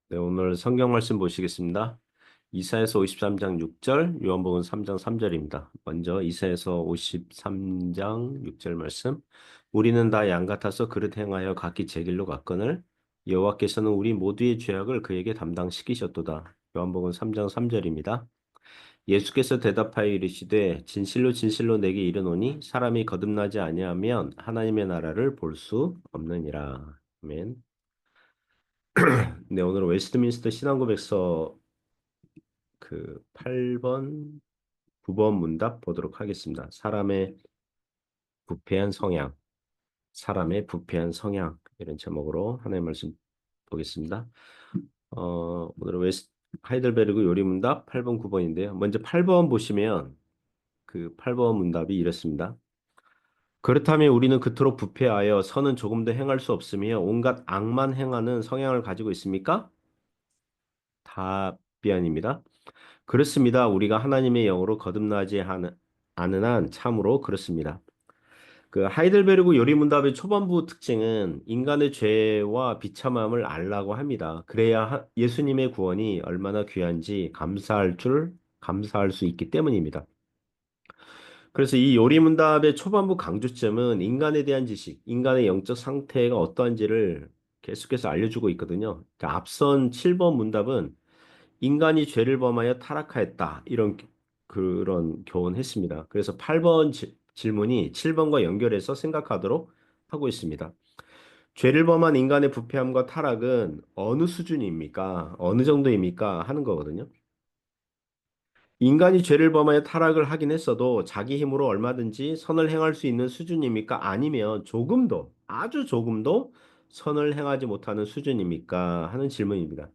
네, 오늘 성경 말씀 보시겠습니다. 이사야서 53장 6절, 요한복음 3장 3절입니다. 먼저 이사야서 53장 6절 말씀. 우리는 다 양 같아서 그릇 행하여 각기 제 길로 갔거늘 여호와께서는 우리 모두의 죄악을 그에게 담당시키셨도다. 요한복음 3장 3절입니다. 예수께서 대답하여 이르시되 진실로 진실로 내게 이르노니 사람이 거듭나지 아니하면 하나님의 나라를 볼 수 없느니라. 아멘. 네, 오늘 웨스트민스터 신앙고백서 8번, 9번 문답 보도록 하겠습니다. 부패한 성향, 사람의 부패한 성향 이런 제목으로 하나의 말씀 보겠습니다. 오늘은 하이델베르그 요리 문답 8번, 9번인데요. 먼저 8번 보시면 8번 문답이 이렇습니다. 그렇다면 우리는 그토록 부패하여 선은 조금도 행할 수 없으며 온갖 악만 행하는 성향을 가지고 있습니까? 답이 아닙니다. 그렇습니다. 우리가 하나님의 영으로 거듭나지 않은 한 참으로 그렇습니다. 하이델베르그 요리문답의 초반부 특징은 인간의 죄와 비참함을 알라고 합니다. 그래야 예수님의 구원이 얼마나 귀한지 감사할 수 있기 때문입니다. 그래서 이 요리문답의 초반부 강조점은 인간에 대한 지식, 인간의 영적 상태가 어떠한지를 계속해서 알려주고 있거든요. 앞선 7번 문답은 인간이 죄를 범하여 타락하였다. 그런 교훈했습니다. 그래서 8번 질문이 7번과 연결해서 생각하도록 하고 있습니다. 죄를 범한 인간의 부패함과 타락은 어느 수준입니까? 어느 정도입니까? 하는 거거든요. 인간이 죄를 범하여 타락을 하긴 했어도 자기 힘으로 얼마든지 선을 행할 수 있는 수준입니까? 아니면 아주 조금도 선을 행하지 못하는 수준입니까? 하는 질문입니다.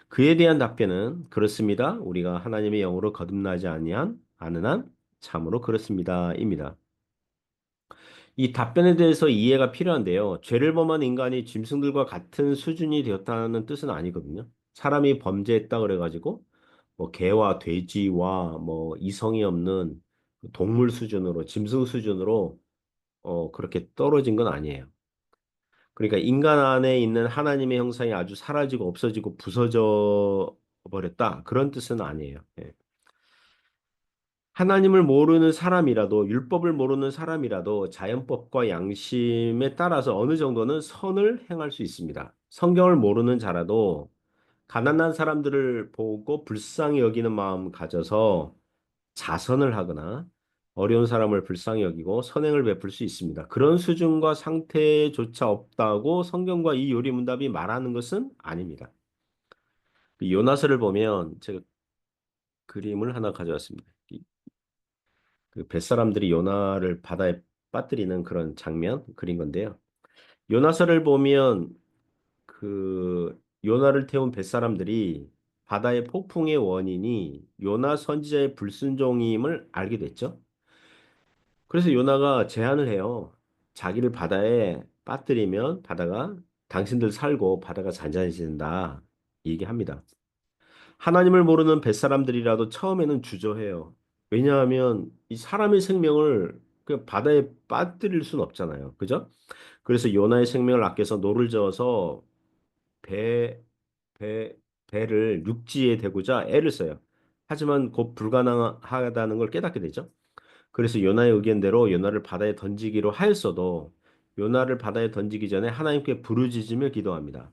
그에 대한 답변은 그렇습니다. 우리가 하나님의 영으로 거듭나지 않은 한 참으로 그렇습니다입니다. 이 답변에 대해서 이해가 필요한데요. 죄를 범한 인간이 짐승들과 같은 수준이 되었다는 뜻은 아니거든요. 사람이 범죄했다 그래가지고 뭐 개와 돼지와 뭐 이성이 없는 동물 수준으로 짐승 수준으로 그렇게 떨어진 건 아니에요. 그러니까 인간 안에 있는 하나님의 형상이 아주 사라지고 없어지고 부서져 버렸다. 그런 뜻은 아니에요. 예. 하나님을 모르는 사람이라도, 율법을 모르는 사람이라도 자연법과 양심에 따라서 어느 정도는 선을 행할 수 있습니다. 성경을 모르는 자라도 가난한 사람들을 보고 불쌍히 여기는 마음 가져서 자선을 하거나 어려운 사람을 불쌍히 여기고 선행을 베풀 수 있습니다. 그런 수준과 상태조차 없다고 성경과 이 요리문답이 말하는 것은 아닙니다. 요나서를 보면 제가 그림을 하나 가져왔습니다. 그 뱃사람들이 요나를 바다에 빠뜨리는 그런 장면 그린 건데요. 요나서를 보면 요나를 태운 뱃사람들이 바다의 폭풍의 원인이 요나 선지자의 불순종임을 알게 됐죠. 그래서 요나가 제안을 해요. 자기를 바다에 빠뜨리면 당신들 살고 바다가 잔잔해진다. 얘기합니다. 하나님을 모르는 뱃사람들이라도 처음에는 주저해요. 왜냐하면 이 사람의 생명을 그 바다에 빠뜨릴 수는 없잖아요. 그죠? 그래서 요나의 생명을 아껴서 노를 저어서 배, 배, 배를 육지에 대고자 애를 써요. 하지만 곧 불가능하다는 걸 깨닫게 되죠. 그래서 요나의 의견대로 요나를 바다에 던지기로 하였어도 요나를 바다에 던지기 전에 하나님께 부르짖으며 기도합니다.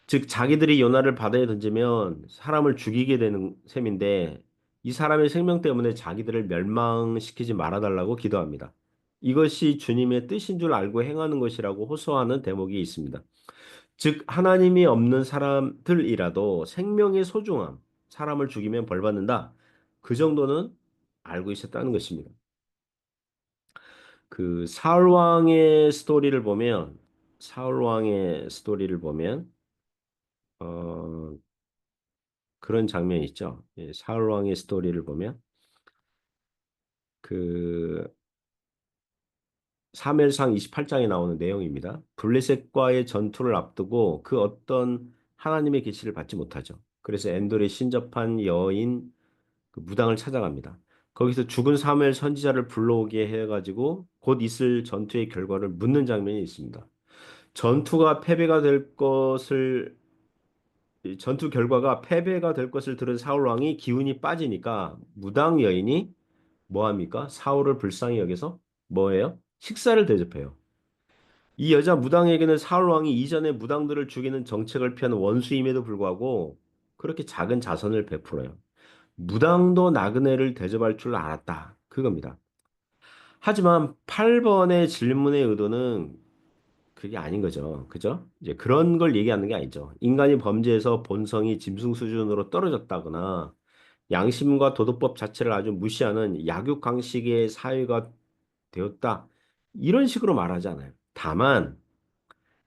즉 자기들이 요나를 바다에 던지면 사람을 죽이게 되는 셈인데 이 사람의 생명 때문에 자기들을 멸망시키지 말아달라고 기도합니다. 이것이 주님의 뜻인 줄 알고 행하는 것이라고 호소하는 대목이 있습니다. 즉 하나님이 없는 사람들이라도 생명의 소중함, 사람을 죽이면 벌 받는다. 그 정도는 알고 있었다는 것입니다. 사울 왕의 스토리를 보면 어, 그런 장면이 있죠. 예, 사울 왕의 스토리를 보면 그 사무엘상 28장에 나오는 내용입니다. 블레셋과의 전투를 앞두고 그 어떤 하나님의 계시를 받지 못하죠. 그래서 엔돌에 신접한 여인 무당을 찾아갑니다. 거기서 죽은 사무엘 선지자를 불러오게 해가지고 곧 있을 전투의 결과를 묻는 장면이 있습니다. 전투가 패배가 될 것을 이 전투 결과가 패배가 될 것을 들은 사울 왕이 기운이 빠지니까 무당 여인이 뭐 합니까? 사울을 불쌍히 여겨서 뭐예요? 식사를 대접해요. 이 여자 무당에게는 사울 왕이 이전에 무당들을 죽이는 정책을 펴는 원수임에도 불구하고 그렇게 작은 자선을 베풀어요. 무당도 나그네를 대접할 줄 알았다. 그겁니다. 하지만 8번의 질문의 의도는 그게 아닌 거죠. 그죠? 이제 그런 걸 얘기하는 게 아니죠. 인간이 범죄해서 본성이 짐승 수준으로 떨어졌다거나 양심과 도덕법 자체를 아주 무시하는 약육강식의 사회가 되었다. 이런 식으로 말하지 않아요. 다만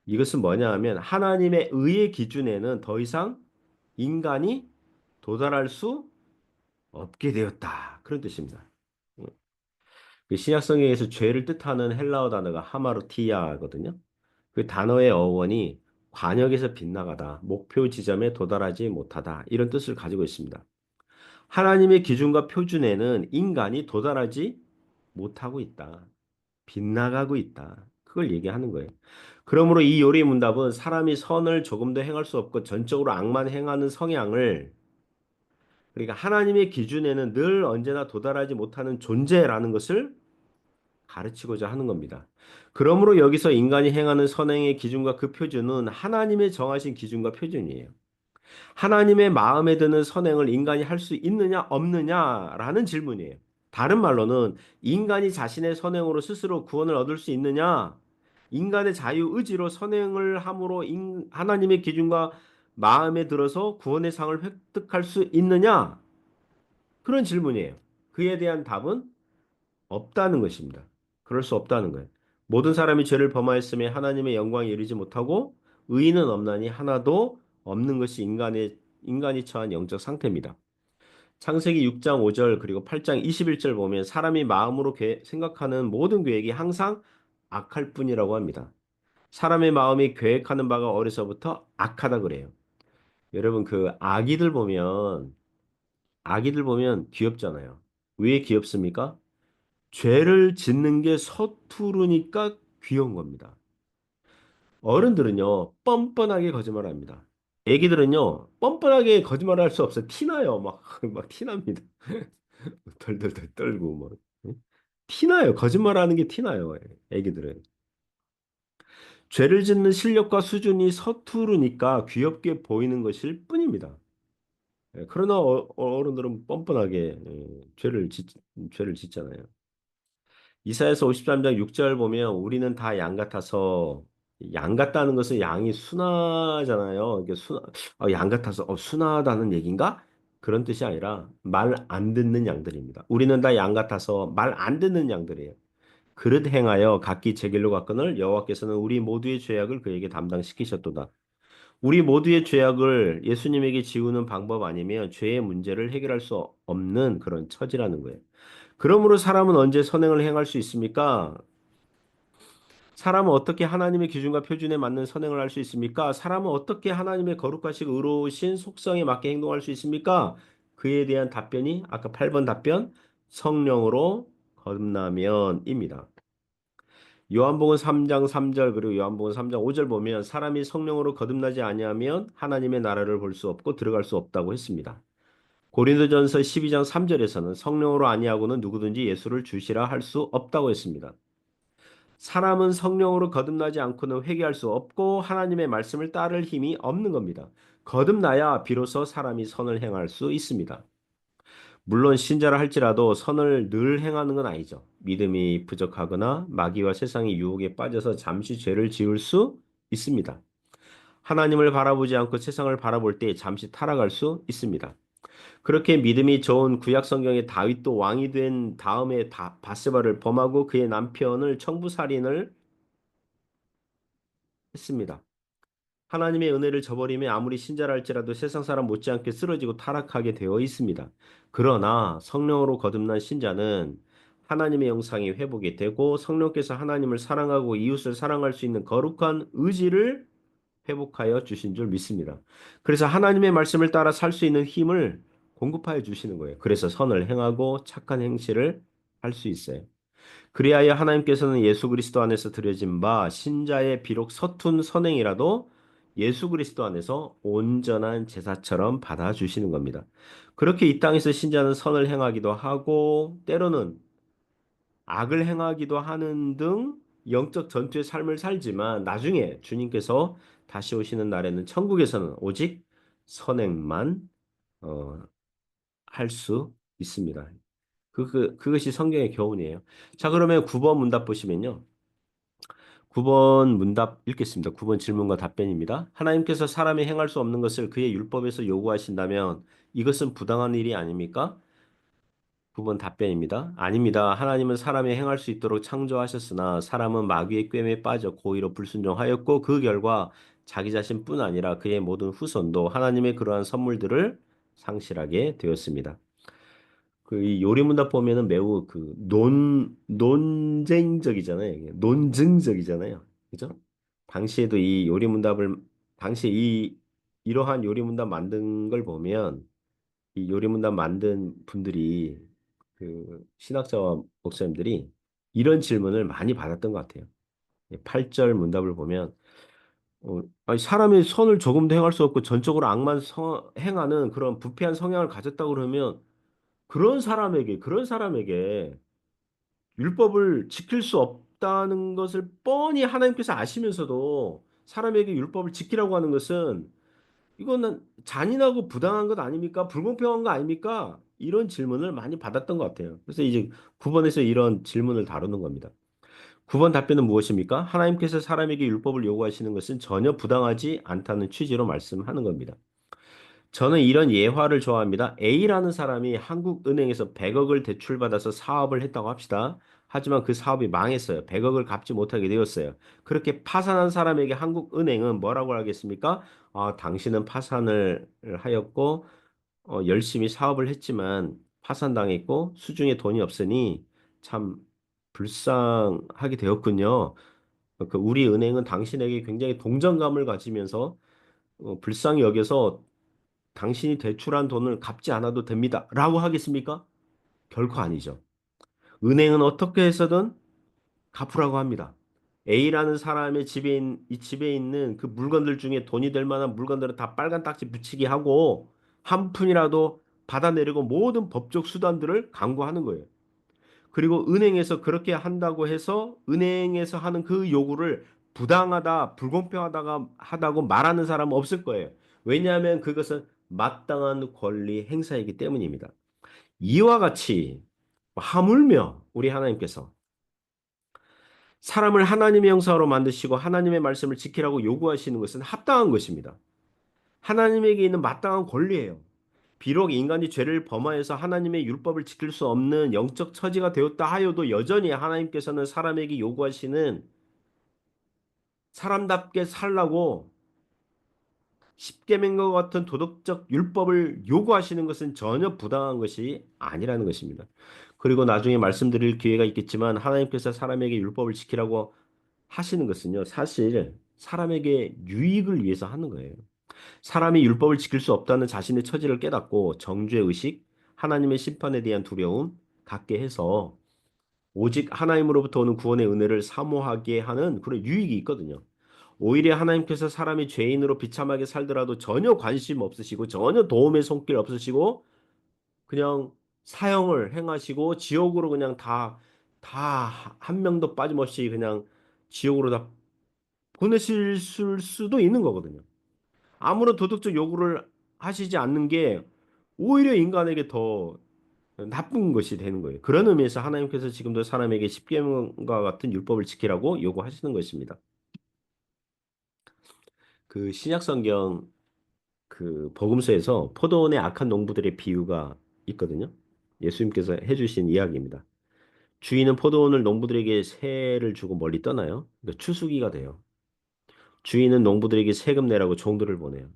이것은 뭐냐 하면 하나님의 의의 기준에는 더 이상 인간이 도달할 수 없게 되었다. 그런 뜻입니다. 그 신약 성경에서 죄를 뜻하는 헬라어 단어가 하마르티아거든요. 그 단어의 어원이 관역에서 빗나가다, 목표 지점에 도달하지 못하다 이런 뜻을 가지고 있습니다. 하나님의 기준과 표준에는 인간이 도달하지 못하고 있다. 빗나가고 있다. 그걸 얘기하는 거예요. 그러므로 이 요리 문답은 사람이 선을 조금 더 행할 수 없고 전적으로 악만 행하는 성향을 그러니까 하나님의 기준에는 늘 언제나 도달하지 못하는 존재라는 것을 가르치고자 하는 겁니다. 그러므로 여기서 인간이 행하는 선행의 기준과 그 표준은 하나님의 정하신 기준과 표준이에요. 하나님의 마음에 드는 선행을 인간이 할 수 있느냐 없느냐라는 질문이에요. 다른 말로는 인간이 자신의 선행으로 스스로 구원을 얻을 수 있느냐? 인간의 자유 의지로 선행을 함으로 하나님의 기준과 마음에 들어서 구원의 상을 획득할 수 있느냐? 그런 질문이에요. 그에 대한 답은 없다는 것입니다. 그럴 수 없다는 거예요. 모든 사람이 죄를 범하였음에 하나님의 영광에 이르지 못하고 의인은 없나니 하나도 없는 것이 인간이 처한 영적 상태입니다. 창세기 6장 5절 그리고 8장 21절 보면 사람이 마음으로 생각하는 모든 계획이 항상 악할 뿐이라고 합니다. 사람의 마음이 계획하는 바가 어려서부터 악하다 그래요. 여러분 그 아기들 보면 귀엽잖아요. 왜 귀엽습니까? 죄를 짓는 게 서투르니까 귀여운 겁니다. 어른들은요, 뻔뻔하게 거짓말합니다. 애기들은요, 뻔뻔하게 거짓말할 수 없어요. 티나요. 막 티납니다. 덜덜덜 떨고, 막. 응? 티나요. 거짓말하는 게 티나요. 애기들은. 죄를 짓는 실력과 수준이 서투르니까 귀엽게 보이는 것일 뿐입니다. 그러나 어른들은 뻔뻔하게 죄를 짓잖아요. 이사야서 53장 6절 보면 우리는 다 양 같아서 양 같다는 것은 양이 순하잖아요. 이게 양 같아서 순하다는 얘기인가? 그런 뜻이 아니라 말 안 듣는 양들입니다. 우리는 다 양 같아서 말 안 듣는 양들이에요. 그릇 행하여 각기 제 길로 갔거늘 여호와께서는 우리 모두의 죄악을 그에게 담당시키셨도다. 우리 모두의 죄악을 예수님에게 지우는 방법 아니면 죄의 문제를 해결할 수 없는 그런 처지라는 거예요. 그러므로 사람은 언제 선행을 행할 수 있습니까? 사람은 어떻게 하나님의 기준과 표준에 맞는 선행을 할 수 있습니까? 사람은 어떻게 하나님의 거룩하시고 의로우신 속성에 맞게 행동할 수 있습니까? 그에 대한 답변이 아까 8번 답변 성령으로 거듭나면입니다. 요한복음 3장 3절 그리고 요한복음 3장 5절 보면 사람이 성령으로 거듭나지 아니하면 하나님의 나라를 볼 수 없고 들어갈 수 없다고 했습니다. 고린도전서 12장 3절에서는 성령으로 아니하고는 누구든지 예수를 주시라 할 수 없다고 했습니다. 사람은 성령으로 거듭나지 않고는 회개할 수 없고 하나님의 말씀을 따를 힘이 없는 겁니다. 거듭나야 비로소 사람이 선을 행할 수 있습니다. 물론 신자라 할지라도 선을 늘 행하는 건 아니죠. 믿음이 부족하거나 마귀와 세상의 유혹에 빠져서 잠시 죄를 지을 수 있습니다. 하나님을 바라보지 않고 세상을 바라볼 때 잠시 타락할 수 있습니다. 그렇게 믿음이 좋은 구약 성경의 다윗도 왕이 된 다음에 바세바를 범하고 그의 남편을 청부살인을 했습니다. 하나님의 은혜를 저버리며 아무리 신자라 할지라도 세상 사람 못지않게 쓰러지고 타락하게 되어 있습니다. 그러나 성령으로 거듭난 신자는 하나님의 영상이 회복이 되고 성령께서 하나님을 사랑하고 이웃을 사랑할 수 있는 거룩한 의지를 회복하여 주신 줄 믿습니다. 그래서 하나님의 말씀을 따라 살 수 있는 힘을 공급하여 주시는 거예요. 그래서 선을 행하고 착한 행실을 할 수 있어요. 그리하여 하나님께서는 예수 그리스도 안에서 드려진 바 신자의 비록 서툰 선행이라도 예수 그리스도 안에서 온전한 제사처럼 받아주시는 겁니다. 그렇게 이 땅에서 신자는 선을 행하기도 하고 때로는 악을 행하기도 하는 등 영적 전투의 삶을 살지만 나중에 주님께서 다시 오시는 날에는 천국에서는 오직 선행만 어, 할 수 있습니다. 그것이 성경의 교훈이에요. 자, 그러면 9번 문답 보시면요. 9번 문답 읽겠습니다. 9번 질문과 답변입니다. 하나님께서 사람이 행할 수 없는 것을 그의 율법에서 요구하신다면 이것은 부당한 일이 아닙니까? 9번 답변입니다. 아닙니다. 하나님은 사람이 행할 수 있도록 창조하셨으나 사람은 마귀의 꾀에 빠져 고의로 불순종하였고 그 결과 자기 자신뿐 아니라 그의 모든 후손도 하나님의 그러한 선물들을 상실하게 되었습니다. 그 이 요리문답 보면은 매우 그 논쟁적이잖아요. 이게 논증적이잖아요. 그죠? 당시에도 이 요리문답을 당시에 이러한 요리문답 만든 걸 보면 이 요리문답 만든 분들이 그 신학자와 목사님들이 이런 질문을 많이 받았던 것 같아요. 8절 문답을 보면 아니, 사람이 선을 조금도 행할 수 없고 전적으로 악만 행하는 그런 부패한 성향을 가졌다고 그러면 그런 사람에게 율법을 지킬 수 없다는 것을 뻔히 하나님께서 아시면서도 사람에게 율법을 지키라고 하는 것은 이거는 잔인하고 부당한 것 아닙니까? 불공평한 거 아닙니까? 이런 질문을 많이 받았던 것 같아요. 그래서 이제 9번에서 이런 질문을 다루는 겁니다. 9번 답변은 무엇입니까? 하나님께서 사람에게 율법을 요구하시는 것은 전혀 부당하지 않다는 취지로 말씀하는 겁니다. 저는 이런 예화를 좋아합니다. A라는 사람이 한국은행에서 100억을 대출받아서 사업을 했다고 합시다. 하지만 그 사업이 망했어요. 100억을 갚지 못하게 되었어요. 그렇게 파산한 사람에게 한국은행은 뭐라고 하겠습니까? 아, 당신은 파산을 하였고 열심히 사업을 했지만 파산당했고 수중에 돈이 없으니 참 불쌍하게 되었군요. 그 우리 은행은 당신에게 굉장히 동정감을 가지면서 불쌍히 여겨서 당신이 대출한 돈을 갚지 않아도 됩니다. 라고 하겠습니까? 결코 아니죠. 은행은 어떻게 해서든 갚으라고 합니다. A라는 사람의 이 집에 있는 그 물건들 중에 돈이 될 만한 물건들은 다 빨간 딱지 붙이게 하고 한 푼이라도 받아내려고 모든 법적 수단들을 강구하는 거예요. 그리고 은행에서 그렇게 한다고 해서 은행에서 하는 그 요구를 부당하다, 불공평하다가 하다고 말하는 사람은 없을 거예요. 왜냐하면 그것은 마땅한 권리 행사이기 때문입니다. 이와 같이 하물며 우리 하나님께서 사람을 하나님의 형상으로 만드시고 하나님의 말씀을 지키라고 요구하시는 것은 합당한 것입니다. 하나님에게 있는 마땅한 권리예요. 비록 인간이 죄를 범하여서 하나님의 율법을 지킬 수 없는 영적 처지가 되었다 하여도 여전히 하나님께서는 사람에게 요구하시는 사람답게 살라고 십계명과 같은 도덕적 율법을 요구하시는 것은 전혀 부당한 것이 아니라는 것입니다. 그리고 나중에 말씀드릴 기회가 있겠지만 하나님께서 사람에게 율법을 지키라고 하시는 것은요, 사실 사람에게 유익을 위해서 하는 거예요. 사람이 율법을 지킬 수 없다는 자신의 처지를 깨닫고 정죄 의식, 하나님의 심판에 대한 두려움 갖게 해서 오직 하나님으로부터 오는 구원의 은혜를 사모하게 하는 그런 유익이 있거든요. 오히려 하나님께서 사람이 죄인으로 비참하게 살더라도 전혀 관심 없으시고 전혀 도움의 손길 없으시고 그냥 사형을 행하시고 지옥으로 그냥 다 한 명도 빠짐없이 그냥 지옥으로 다 보내실 수도 있는 거거든요. 아무런 도덕적 요구를 하시지 않는 게 오히려 인간에게 더 나쁜 것이 되는 거예요. 그런 의미에서 하나님께서 지금도 사람에게 십계명과 같은 율법을 지키라고 요구하시는 것입니다. 그 신약 성경 그 복음서에서 포도원의 악한 농부들의 비유가 있거든요. 예수님께서 해주신 이야기입니다. 주인은 포도원을 농부들에게 세를 주고 멀리 떠나요. 그러니까 추수기가 돼요. 주인은 농부들에게 세금 내라고 종들을 보내요.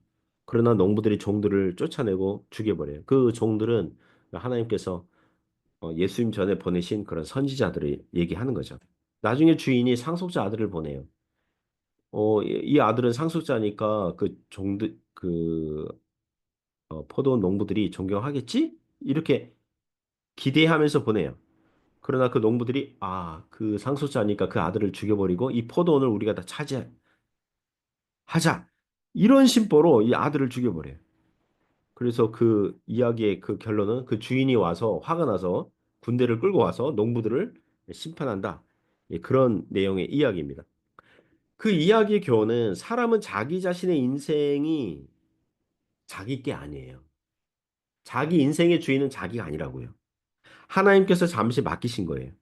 그러나 농부들이 종들을 쫓아내고 죽여버려요. 그 종들은 하나님께서 예수님 전에 보내신 그런 선지자들을 얘기하는 거죠. 나중에 주인이 상속자 아들을 보내요. 이 아들은 상속자니까 그 종들, 포도원 농부들이 존경하겠지? 이렇게 기대하면서 보내요. 그러나 그 농부들이, 그 상속자니까 그 아들을 죽여버리고 이 포도원을 우리가 다 차지하자. 이런 심보로 이 아들을 죽여버려요. 그래서 그 이야기의 그 결론은 그 주인이 와서 화가 나서 군대를 끌고 와서 농부들을 심판한다. 예, 그런 내용의 이야기입니다. 그 이야기의 교훈은 사람은 자기 자신의 인생이 자기 게 아니에요. 자기 인생의 주인은 자기가 아니라고요. 하나님께서 잠시 맡기신 거예요.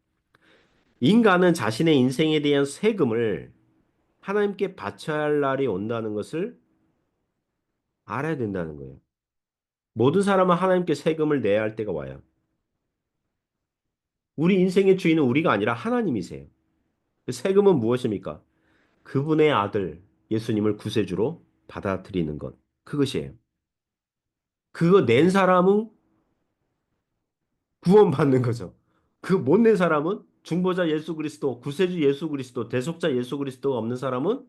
인간은 자신의 인생에 대한 세금을 하나님께 바쳐야 할 날이 온다는 것을 알아야 된다는 거예요. 모든 사람은 하나님께 세금을 내야 할 때가 와요. 우리 인생의 주인은 우리가 아니라 하나님이세요. 그 세금은 무엇입니까? 그분의 아들 예수님을 구세주로 받아들이는 것. 그것이에요. 그거 낸 사람은 구원받는 거죠. 그 못 낸 사람은 중보자 예수 그리스도, 구세주 예수 그리스도, 대속자 예수 그리스도가 없는 사람은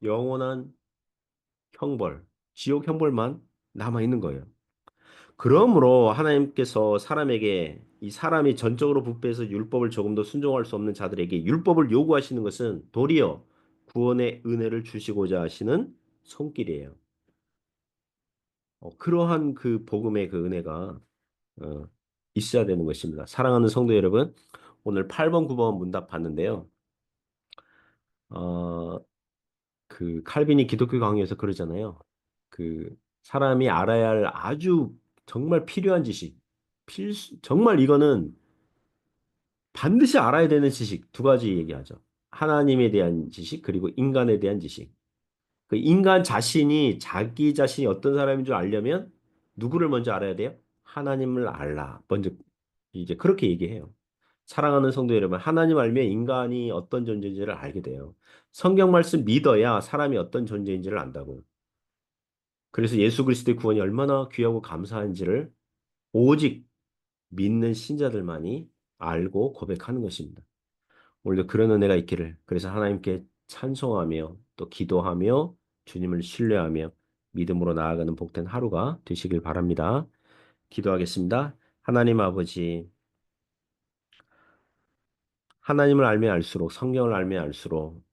영원한 형벌, 지옥 형벌만 남아 있는 거예요. 그러므로 하나님께서 사람에게 이 사람이 전적으로 부패해서 율법을 조금 더 순종할 수 없는 자들에게 율법을 요구하시는 것은 도리어 구원의 은혜를 주시고자 하시는 손길이에요. 그러한 그 복음의 그 은혜가 어, 있어야 되는 것입니다. 사랑하는 성도 여러분, 오늘 8번, 9번 문답 봤는데요. 어, 그 칼빈이 기독교 강의에서 그러잖아요. 그 사람이 알아야 할 아주 정말 필요한 지식, 정말 이거는 반드시 알아야 되는 지식 두 가지 얘기하죠. 하나님에 대한 지식, 그리고 인간에 대한 지식. 그 인간 자신이 자기 자신이 어떤 사람인 줄 알려면 누구를 먼저 알아야 돼요? 하나님을 알라. 먼저 이제 그렇게 얘기해요. 사랑하는 성도 여러분, 하나님 알면 인간이 어떤 존재인지를 알게 돼요. 성경 말씀 믿어야 사람이 어떤 존재인지를 안다고요. 그래서 예수 그리스도의 구원이 얼마나 귀하고 감사한지를 오직 믿는 신자들만이 알고 고백하는 것입니다. 오늘도 그런 은혜가 있기를. 그래서 하나님께 찬송하며 또 기도하며 주님을 신뢰하며 믿음으로 나아가는 복된 하루가 되시길 바랍니다. 기도하겠습니다. 하나님 아버지, 하나님을 알면 알수록 성경을 알면 알수록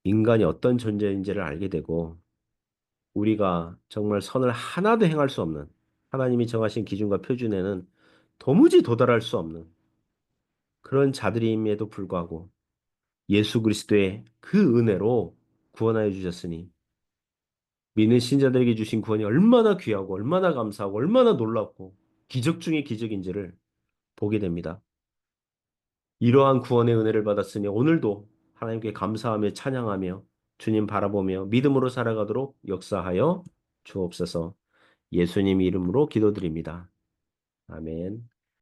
인간이 어떤 존재인지를 알게 되고 우리가 정말 선을 하나도 행할 수 없는 하나님이 정하신 기준과 표준에는 도무지 도달할 수 없는 그런 자들임에도 불구하고 예수 그리스도의 그 은혜로 구원하여 주셨으니 믿는 신자들에게 주신 구원이 얼마나 귀하고 얼마나 감사하고 얼마나 놀랍고 기적 중의 기적인지를 보게 됩니다. 이러한 구원의 은혜를 받았으니 오늘도 하나님께 감사하며 찬양하며 주님 바라보며 믿음으로 살아가도록 역사하여 주옵소서. 예수님 이름으로 기도드립니다. 아멘.